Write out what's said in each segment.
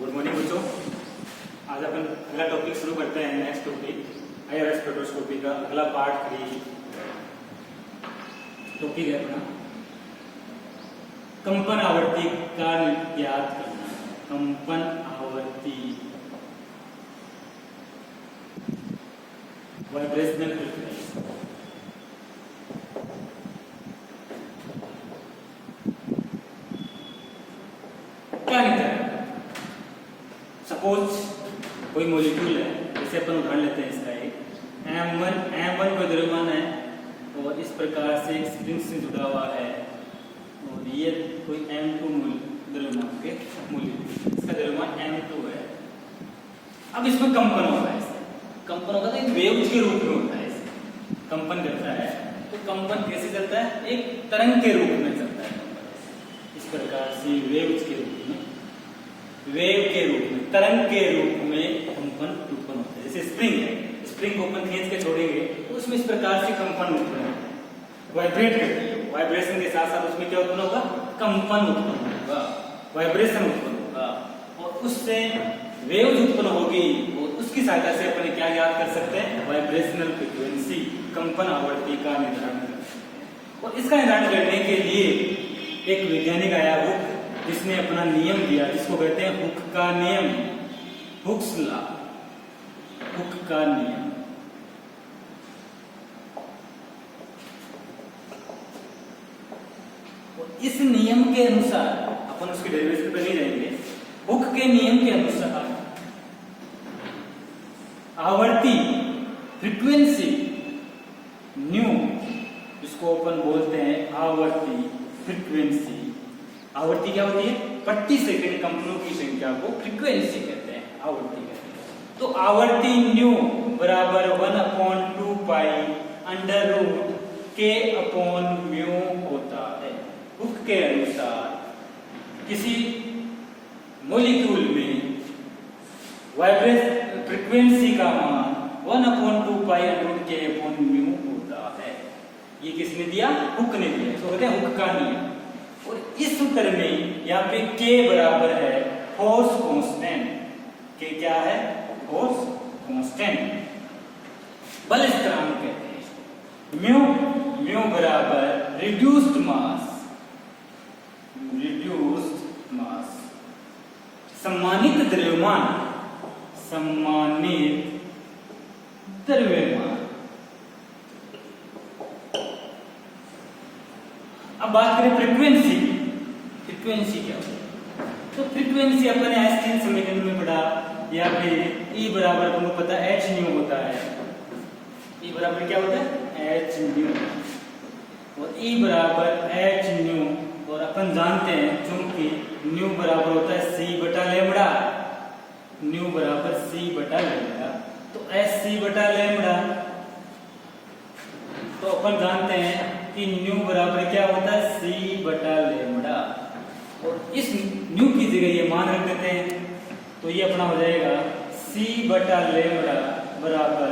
Good morning बच्चों। आज अपन अगला टॉपिक शुरू करते हैं। नेक्स्ट टॉपिक IRS स्पेक्ट्रोस्कोपी का अगला पार्ट 3 टॉपिक है अपना कंपन आवर्ती का ज्ञात करना। कंपन आवर्ती वाइब्रेशनल फ्रीक्वेंसी। क्या लिखा है? सपोज कोई मॉलिक्यूल है, जैसे अपन उदाहरण लेते हैं इसका एक M1 का द्रव्यमान है और इस प्रकार से एक स्प्रिंग से जुड़ा हुआ है और ये कोई M2 द्रव्यमान के मॉलिक्यूल, इसका द्रव्यमान M2 है। अब इसमें कंपन होगा, कंपन होगा तो एक वेव्स के रूप में होता है। कंपन करता है तो कंपन कैसे चलता है? एक तरंग के रूप में चलता है। इस प्रकार से वेव्स के रूप में, वेव के रूप में, तरंग के रूप में कंपन उत्पन्न होता है। जैसे स्प्रिंग है, स्प्रिंग को अपन खींच के छोड़ेंगे तो उसमें इस प्रकार से कंपन उत्पन्न होता है, वाइब्रेट करती है। वाइब्रेशन के साथ साथ उसमें क्या उत्पन्न होगा? कंपन उत्पन्न होगा, वाइब्रेशन उत्पन्न होगा और उससे वेव्स उत्पन्न होगी और उसकी सहायता से अपन क्या याद कर सकते हैं? वाइब्रेशनल फ्रीक्वेंसी, कंपन आवर्ती का निर्धारण कर सकते हैं। और इसका निर्धारण करने के लिए एक वैज्ञानिक आया हुक, जिसने अपना नियम दिया, जिसको कहते हैं हुक का नियम, हुक्स लॉ, हुक का नियम। इस नियम के अनुसार अपन उसकी डेरिवेशन पर नहीं जाएंगे। हुक के नियम के अनुसार आवर्ती फ्रीक्वेंसी न्यू, इसको अपन बोलते हैं आवर्ती फ्रीक्वेंसी। आवर्ती क्या होती है? प्रति सेकंड कंपनों की संख्या को फ्रीक्वेंसी कहते हैं, आवर्ती कहते हैं। तो आवर्ती न्यू बराबर 1/2 pi under root k upon mu होता है। हुक के अनुसार किसी मॉलिक्यूल में वाइब्रेशन फ्रीक्वेंसी का मान 1/2 pi under root k upon mu होता है। ये किसने दिया? हुक ने दिया। इसको कहते हैं हुक का नियम। और इस सूत्र में यहाँ पे k बराबर है फोर्स कांस्टेंट। k क्या है? फोर्स कांस्टेंट, बल स्थिरांक कहते हैं इसको। म्यू बराबर रिड्यूस्ड मास, रिड्यूस्ड मास, सम्मानित द्रव्यमान, सम्मानित द्रव्यमान। अब बात करें फ्रीक्वेंसी। फ्रीक्वेंसी क्या होती है? तो फ्रीक्वेंसी अपने आइंस्टाइन समीकरण में पढ़ा, या फिर E बराबर तुमको पता है h न्यू होता है। E बराबर क्या होता है? h new. और E बराबर h न्यू, और अपन जानते हैं चूंकि न्यू बराबर होता है c बटा लैम्बडा, न्यू बराबर c बटा लैम्बडा, तो h c बटा लैम्बडा। तो अपन जानते हैं कि न्यू बराबर क्या होता है? c बटा लैम्बडा। और इस न्यू की जगह ये मान रख देते हैं तो ये अपना हो जाएगा c बटा लैम्बडा बराबर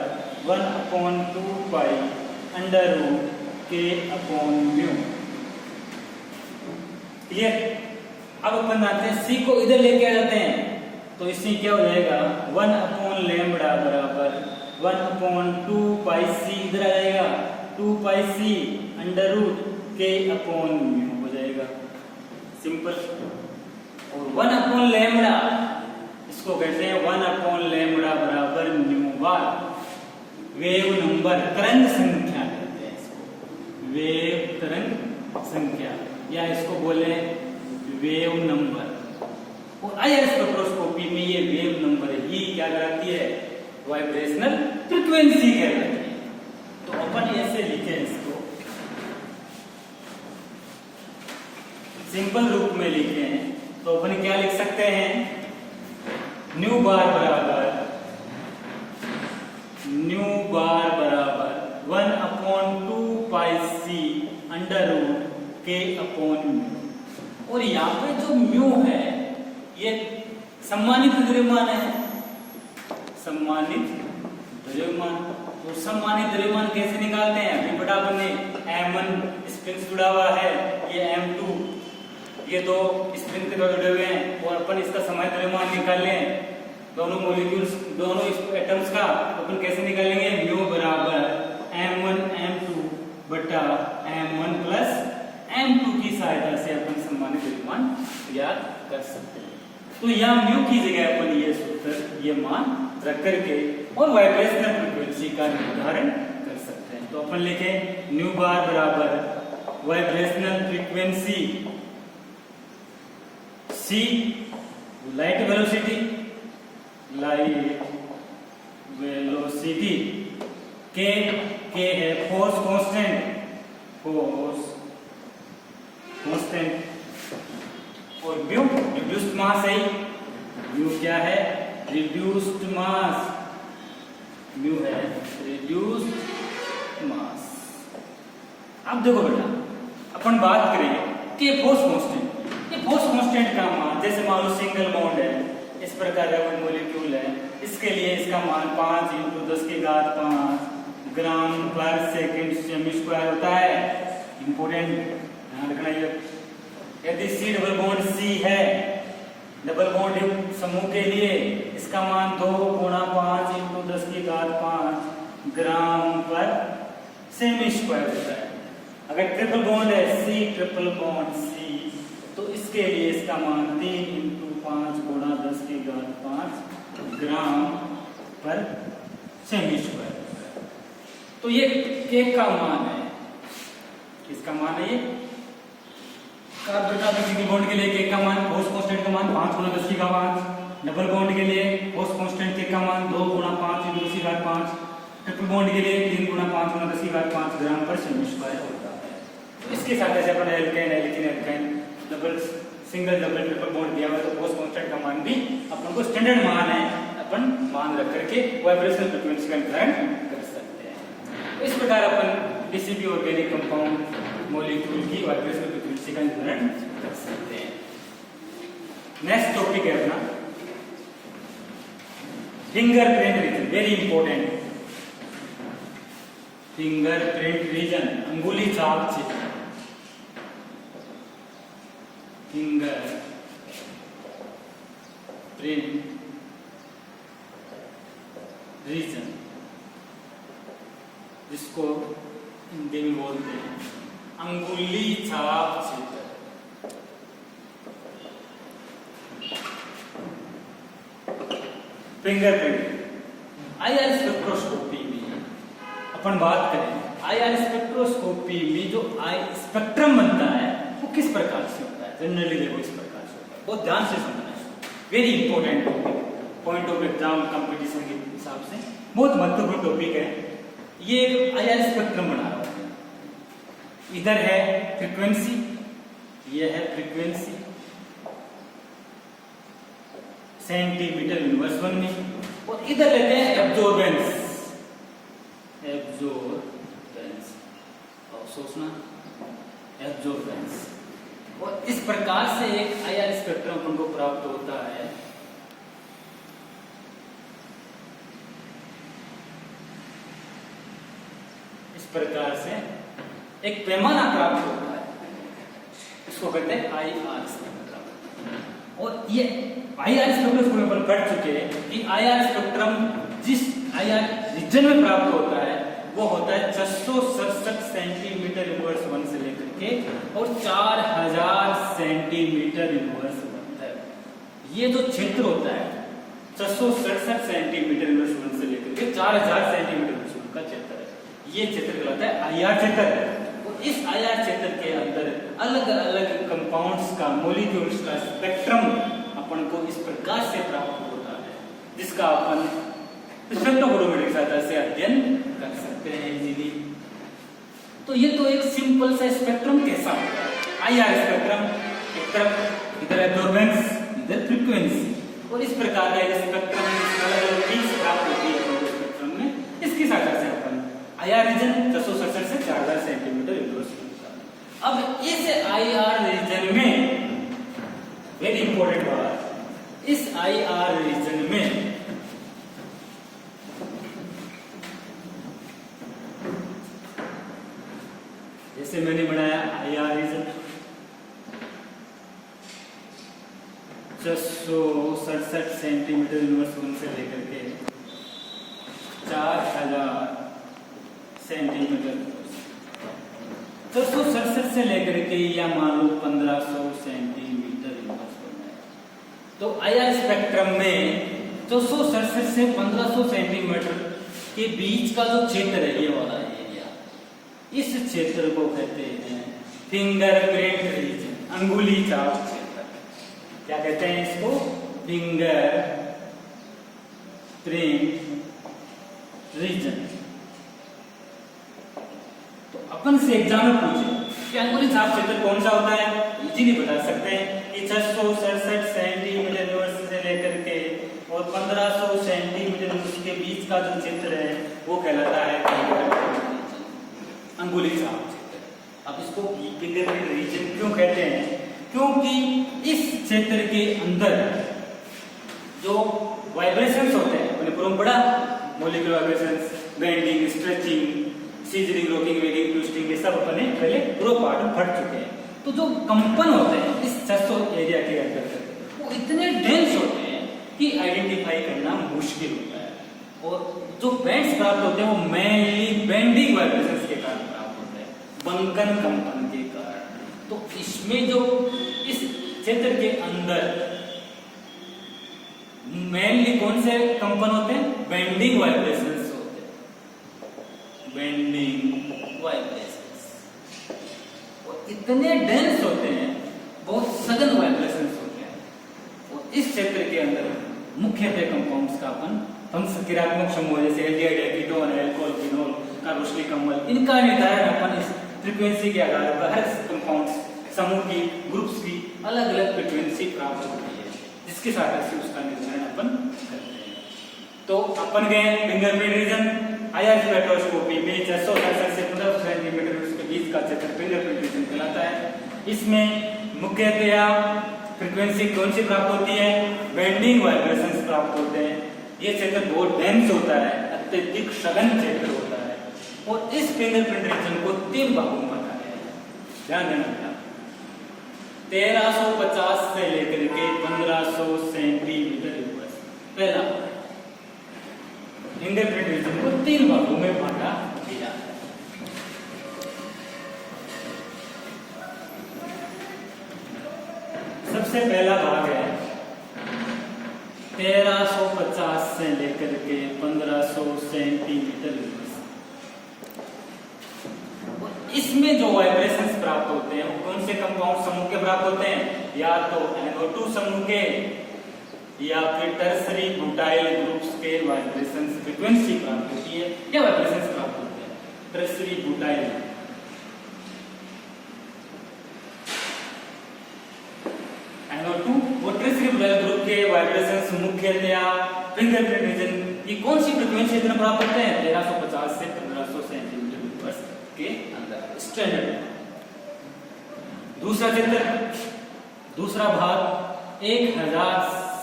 1/2 pi under root k upon mu. Clear? अब अपन जानते हैं c को इधर लेके आ जाते हैं तो इससे क्या हो जाएगा? 1 लैम्बडा बराबर 1/2 पाई c, इधर आ जाएगा 2 pi c under root k upon mu हो जाएगा। सिंपल। और 1 लैम्बडा इसको कहते हैं 1 लैम्बडा बराबर न्यू बार, वेव नंबर, तरंग संख्या कहते हैं इसको, वेव तरंग संख्या, या इसको बोले वेव नंबर। और IRS स्पेक्ट्रोस्कोपी में ये वेव नंबर ही क्या कहलाती है? वाइब्रेशनल फ्रीक्वेंसी कहलाती है। तो अपन ऐसे लिखे इसको, सिंपल रूप में लिखे हैं तो अपन क्या लिख सकते हैं? न्यू बार बराबर 1/2 pi c under root k upon mu. और यहाँ पे जो म्यू है ये सम्मानित द्रव्यमान है, सम्मानित द्रव्यमान। तो सम्मानित द्रव्यमान कैसे निकालते हैं? अभी बटा बने M1 स्प्रिंग जुड़ा हुआ है, ये M2, ये दो स्प्रिंग के दो जुड़े हुए हैं और अपन इसका समय द्रव्यमान निकालें दोनों मॉलिक्यूल्स, दोनों एटम्स का, तो अपन कैसे निकालेंगे? म्यू बराबर m1 m2 बटा m1 प्लस m2 की सहायता से अपन सम्मान्य द्रव्यमान ज्ञात कर सकते हैं। तो यहाँ म्यू की जगह अपन ये सूत्र, ये मान रख करके और वाइब्रेशनल फ्रीक्वेंसी का निर्धारण कर सकते हैं। तो अपन लिखे न्यू बार बराबर vibrational frequency c light velocity के है फोर्स कांस्टेंट और म्यू रिड्यूस्ड मास है। म्यू क्या है? रिड्यूस्ड मास। म्यू है रिड्यूस्ड मास। अब देखो बेटा, अपन बात करें कि फोर्स कांस्टेंट, ये फोर्स कांस्टेंट का मान, जैसे मान लो सिंगल बॉन्ड है, इस प्रकार का कोई मॉलिक्यूल है, इसके लिए इसका मान 5 × 10⁵ ग्राम पर सेकंड सेमी स्क्वायर होता है। इंपोर्टेंट ध्यान रखना ये। यदि C डबल बॉन्ड C है, डबल बॉन्ड समूह के लिए इसका मान 2 × 5 × 10⁵ ग्राम पर सेमी स्क्वायर होता है। अगर ट्रिपल बॉन्ड है C ट्रिपल बॉन्ड C, तो इसके लिए इसका मान 3 × 5 × 10⁵ ग्राम पर सेमी स्क्वायर। तो ये K का मान है, किसका मान है? ये कार्बन का सिंगल बॉन्ड के लिए K का मान, फोर्स कांस्टेंट का मान 5 × 10⁵, डबल बॉन्ड के लिए फोर्स कांस्टेंट K का मान 2 × 5 × 10⁵, ट्रिपल बॉन्ड के लिए 3 × 5 × 10⁵ ग्राम पर सेमी स्क्वायर होता है। तो इसके साथ जैसे अपन alkane alkene alkyne double single double triple bond दिया हुआ है, तो फोर्स कांस्टेंट का मान भी अपन को स्टैंडर्ड मान है, अपन मान रख करके वाइब्रेशनल फ्रीक्वेंसी का निर्धारण कर सकते हैं। तो इस प्रकार अपन किसी भी ऑर्गेनिक कंपाउंड मॉलिक्यूल की वाइब्रेशनल फ्रीक्वेंसी का निर्धारण कर सकते हैं। नेक्स्ट टॉपिक है अपना fingerprint region, very important. Fingerprint region, अंगुली छाप क्षेत्र। फिंगर प्रिंट रीजन, जिसको हिंदी में बोलते हैं अंगुली छाप क्षेत्र। फिंगरप्रिंट आईआर स्पेक्ट्रोस्कोपी में अपन बात करें, आईआर स्पेक्ट्रोस्कोपी में जो आई स्पेक्ट्रम बनता है वो किस प्रकार से होता है? जनरली देखो इस प्रकार से होता है, बहुत ध्यान से समझना है। Very important topic, point of exam competition के हिसाब से बहुत महत्वपूर्ण टॉपिक है। ये आईआर स्पेक्ट्रम बना रहा है, इधर है फ्रीक्वेंसी, ये है फ्रीक्वेंसी सेंटीमीटर यूनिवर्स 1 में, और इधर लेते हैं एब्जॉर्बेंस, और सोचना एब्जॉर्बेंस। और इस प्रकार से एक आईआर स्पेक्ट्रम अपन को प्राप्त होता है। इस प्रकार से एक पैमाना प्राप्त होता है, इसको कहते हैं आईआर स्पेक्ट्रम। और ये आईआर स्पेक्ट्रम को अपन पढ़ चुके हैं कि आईआर स्पेक्ट्रम जिस आईआर रीजन में प्राप्त होता है वो होता है 667 सेंटीमीटर यूनिवर्स 1 से लेकर के और 4000 सेंटीमीटर यूनिवर्स 1 तक। ये जो क्षेत्र होता है 667 सेंटीमीटर यूनिवर्स 1 से लेकर के 4000 सेंटीमीटर यूनिवर्स 1 का क्षेत्र है, ये क्षेत्र कहलाता है आईआर क्षेत्र। और इस आईआर क्षेत्र के अंदर अलग अलग कंपाउंड्स का, मॉलिक्यूल्स का स्पेक्ट्रम अपन को इस प्रकार से प्राप्त होता है, जिसका अपन स्पेक्ट्रोफोटोमेट्री की सहायता से अध्ययन कर सकते हैं इजीली। तो ये तो एक सिंपल सा स्पेक्ट्रम कैसा होता है, आईआर स्पेक्ट्रम, एक तरफ इधर एब्जॉर्बेंस, इधर फ्रीक्वेंसी, और इस प्रकार का स्पेक्ट्रम अलग-अलग पीक्स प्राप्त होती है स्पेक्ट्रम में। इसकी सहायता से अपन आईआर रीजन 667 से 4000 सेंटीमीटर यूनिवर्स होता है। अब इस आईआर रीजन में वेरी इंपॉर्टेंट बात, इस आईआर रीजन में जैसे मैंने बनाया IR region 667 centimetre inverse one से लेकर के 4000 सेंटीमीटर 667 से लेकर के या मान लो 1500 सेंटीमीटर इनवर्स वन है। तो IR स्पेक्ट्रम में 667 से 1500 सेंटीमीटर के बीच का जो क्षेत्र है, ये वाला एरिया, इस क्षेत्र को कहते हैं फिंगरप्रिंट रीजन, अंगुली छाप क्षेत्र। क्या कहते हैं इसको? Fingerprint region. तो अपन से एग्जाम में पूछे कि अंगुली छाप क्षेत्र कौन सा होता है, इजीली बता सकते हैं कि 667 सेंटीमीटर इनवर्स से लेकर के और 1500 सेंटीमीटर के बीच का जो क्षेत्र है वो कहलाता है अंगुली छाप क्षेत्र। अब इसको फिंगरप्रिंट रीजन क्यों कहते हैं? क्योंकि इस क्षेत्र के अंदर जो वाइब्रेशंस होते हैं, उन्हें पूरा बड़ा molecular vibrations, bending, stretching, scissoring, rocking, weighing, twisting, ये सब अपने पहले पूरा पार्ट फट चुके हैं। तो जो कंपन होते हैं इस 600 एरिया के अंदर वो इतने डेंस होते हैं कि आइडेंटिफाई करना मुश्किल होता है। और जो बैंड्स प्राप्त होते हैं वो मेनली बेंडिंग वाइब्रेशंस के कारण प्राप्त होते हैं, बंकन कंपन के कारण। तो इसमें जो इस क्षेत्र के अंदर मेनली कौन से कंपन होते हैं? बेंडिंग वाइब्रेशंस होते हैं, बेंडिंग वाइब्रेशंस। और इतने डेंस होते हैं, बहुत सघन वाइब्रेशंस होते हैं। और इस क्षेत्र के अंदर मुख्यतः कंपाउंड्स का अपन क्रियात्मक समूह जैसे aldehyde, ketone, alcohol, phenol, carboxylic अम्ल, इनका निर्धारण अपन इस फ्रीक्वेंसी के आधार पर हर कंपाउंड्स समूह की, ग्रुप्स की अलग अलग फ्रीक्वेंसी प्राप्त होती है, जिसके साथ से उसका निर्धारण अपन करते हैं। तो अपन गए फिंगरप्रिंट रीजन, IR स्पेक्ट्रोस्कोपी में 667 से 1500 सेंटीमीटर के बीच का क्षेत्र फिंगरप्रिंट रीजन कहलाता है। इसमें मुख्यतया फ्रीक्वेंसी कौन सी प्राप्त होती है? बेंडिंग वाइब्रेशंस प्राप्त होते हैं। ये क्षेत्र बहुत डेंस होता है, अत्यधिक सघन क्षेत्र होता है। और इस फिंगरप्रिंट रीजन को 3 भागों में बांटा गया है। ध्यान देना, 1350 से लेकर के 1500 सेंटीमीटर इनवर्स। पहला फिंगरप्रिंट रीजन को 3 भागों में बांटा गया है। सबसे पहला भाग है 1350 से लेकर के 1500 सेंटीमीटर इनवर्स। इसमें जो वाइब्रेशंस प्राप्त होते हैं वो कौन से कंपाउंड समूह के प्राप्त होते हैं? या तो NO2 समूह के या फिर टर्सरी ब्यूटाइल ग्रुप्स के वाइब्रेशंस फ्रीक्वेंसी प्राप्त होती है या वाइब्रेशंस प्राप्त होते हैं। टर्सरी ब्यूटाइल NO2 वो टर्सरी ब्यूटाइल ग्रुप के वाइब्रेशंस मुख्यतया फिंगरप्रिंट रीजन की कौन सी फ्रीक्वेंसी में प्राप्त होते हैं? 1350 से 1500 सेंटीमीटर इनवर्स के अंदर स्टैंडर्ड। दूसरा भाग 1000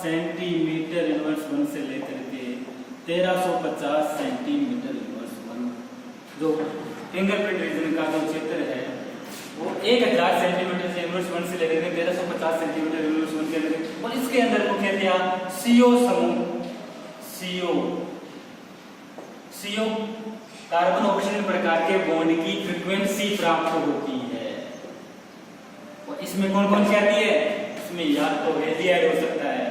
सेंटीमीटर इनवर्स वन से लेकर के 1350 सेंटीमीटर इनवर्स वन। जो फिंगरप्रिंट रीजन का जो क्षेत्र है वो 1000 सेंटीमीटर से इनवर्स वन से लेकर के 1350 सेंटीमीटर इनवर्स वन के अंदर। और इसके अंदर मुख्यतया CO समूह, CO कार्बन ऑक्सीजन प्रकार के बॉन्ड की फ्रीक्वेंसी प्राप्त होती है। और इसमें कौन कौन सी आती है? इसमें या तो एल्डिहाइड हो सकता है,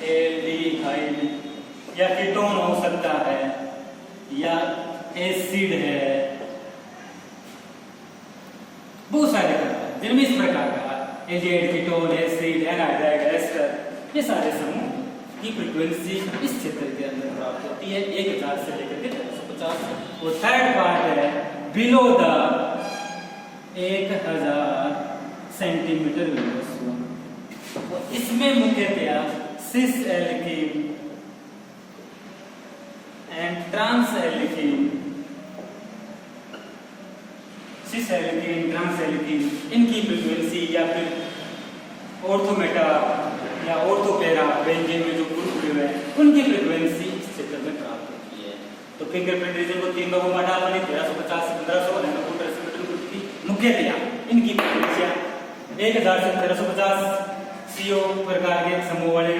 एल्डिहाइड, या कीटोन हो सकता है, या एसिड है, बहुत सारे जिनमें इस प्रकार का aldehyde, ketone, acid, anhydride, ester, ये सारे समूह की फ्रीक्वेंसी इस क्षेत्र के अंदर प्राप्त होती है 1000 से लेकर के 1350। और थर्ड पार्ट है below the 1000 centimetre inverse one. इसमें मुख्यतया cis alkene and trans alkene, इनकी फ्रीक्वेंसी या फिर ऑर्थोमेटा या ऑर्थोपेरा बेंजीन में जो ग्रुप हुए हैं उनकी फ्रीक्वेंसी इस क्षेत्र में प्राप्त होती है। तो फिंगरप्रिंट रीजन को 3 भागों में बांटा हमने 1350 से 1500 और मुख्यतया इनकी फ्रीक्वेंसियां 1000 से 1350 CO प्रकार के समूह वाले